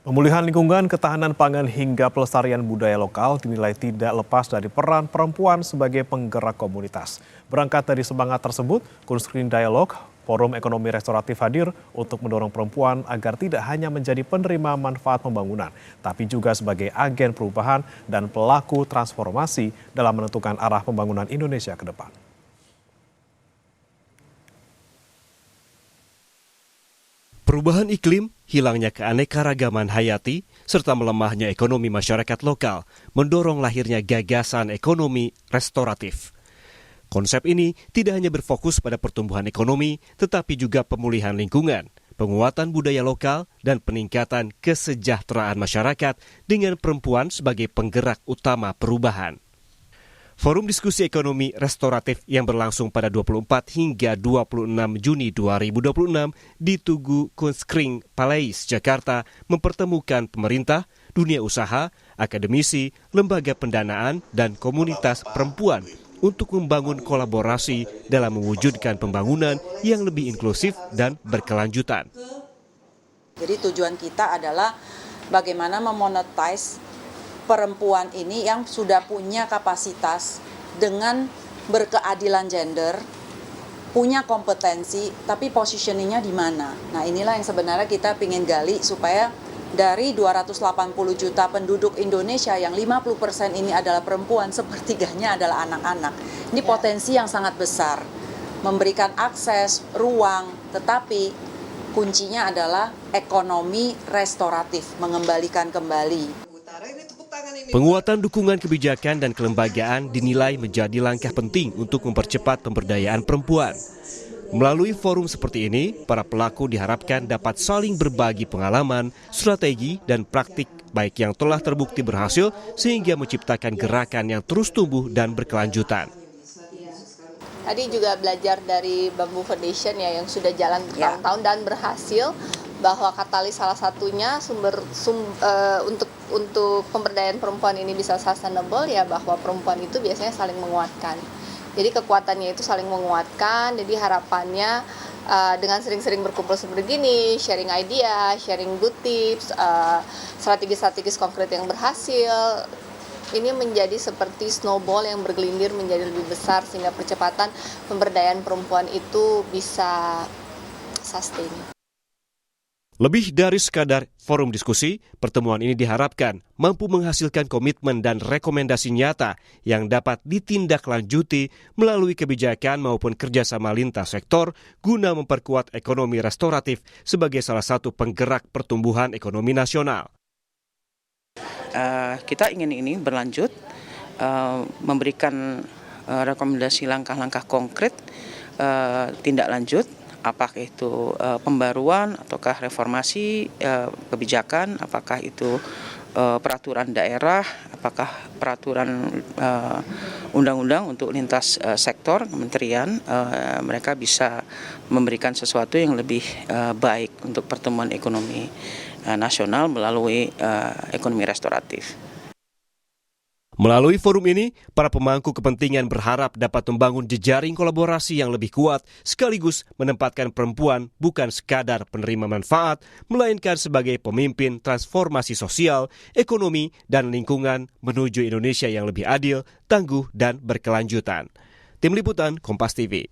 Pemulihan lingkungan, ketahanan pangan hingga pelestarian budaya lokal dinilai tidak lepas dari peran perempuan sebagai penggerak komunitas. Berangkat dari semangat tersebut, Kunscreen Dialog, Forum Ekonomi Restoratif hadir untuk mendorong perempuan agar tidak hanya menjadi penerima manfaat pembangunan, tapi juga sebagai agen perubahan dan pelaku transformasi dalam menentukan arah pembangunan Indonesia ke depan. Perubahan iklim, hilangnya keanekaragaman hayati, serta melemahnya ekonomi masyarakat lokal mendorong lahirnya gagasan ekonomi restoratif. Konsep ini tidak hanya berfokus pada pertumbuhan ekonomi, tetapi juga pemulihan lingkungan, penguatan budaya lokal, dan peningkatan kesejahteraan masyarakat dengan perempuan sebagai penggerak utama perubahan. Forum Diskusi Ekonomi Restoratif yang berlangsung pada 24 hingga 26 Juni 2026 di Tugu Kunscreen Palais, Jakarta mempertemukan pemerintah, dunia usaha, akademisi, lembaga pendanaan, dan komunitas perempuan untuk membangun kolaborasi dalam mewujudkan pembangunan yang lebih inklusif dan berkelanjutan. Jadi tujuan kita adalah bagaimana memonetize perempuan ini yang sudah punya kapasitas dengan berkeadilan gender, punya kompetensi, tapi positioningnya di mana. Nah inilah yang sebenarnya kita ingin gali supaya dari 280 juta penduduk Indonesia yang 50% ini adalah perempuan, sepertiganya adalah anak-anak. Ini potensi yang sangat besar, memberikan akses, ruang, tetapi kuncinya adalah ekonomi restoratif, mengembalikan kembali. Penguatan dukungan kebijakan dan kelembagaan dinilai menjadi langkah penting untuk mempercepat pemberdayaan perempuan. Melalui forum seperti ini, para pelaku diharapkan dapat saling berbagi pengalaman, strategi, dan praktik baik yang telah terbukti berhasil sehingga menciptakan gerakan yang terus tumbuh dan berkelanjutan. Tadi juga belajar dari Bamboo Foundation ya yang sudah jalan bertahun-tahun dan berhasil, bahwa katalis salah satunya untuk pemberdayaan perempuan ini bisa sustainable ya bahwa perempuan itu biasanya saling menguatkan. Jadi kekuatannya itu saling menguatkan. Jadi harapannya dengan sering-sering berkumpul seperti gini, sharing idea, sharing good tips, strategi-strategis konkret yang berhasil, ini menjadi seperti snowball yang bergelindir menjadi lebih besar sehingga percepatan pemberdayaan perempuan itu bisa sustain. Lebih dari sekadar forum diskusi, pertemuan ini diharapkan mampu menghasilkan komitmen dan rekomendasi nyata yang dapat ditindaklanjuti melalui kebijakan maupun kerjasama lintas sektor guna memperkuat ekonomi restoratif sebagai salah satu penggerak pertumbuhan ekonomi nasional. Kita ingin ini berlanjut, memberikan rekomendasi langkah-langkah konkret, tindak lanjut, apakah itu pembaruan ataukah reformasi kebijakan, apakah itu peraturan daerah, apakah peraturan undang-undang untuk lintas sektor kementerian, mereka bisa memberikan sesuatu yang lebih baik untuk pertumbuhan ekonomi nasional melalui ekonomi restoratif. Melalui forum ini, para pemangku kepentingan berharap dapat membangun jejaring kolaborasi yang lebih kuat sekaligus menempatkan perempuan bukan sekadar penerima manfaat, melainkan sebagai pemimpin transformasi sosial, ekonomi, dan lingkungan menuju Indonesia yang lebih adil, tangguh, dan berkelanjutan. Tim Liputan Kompas TV.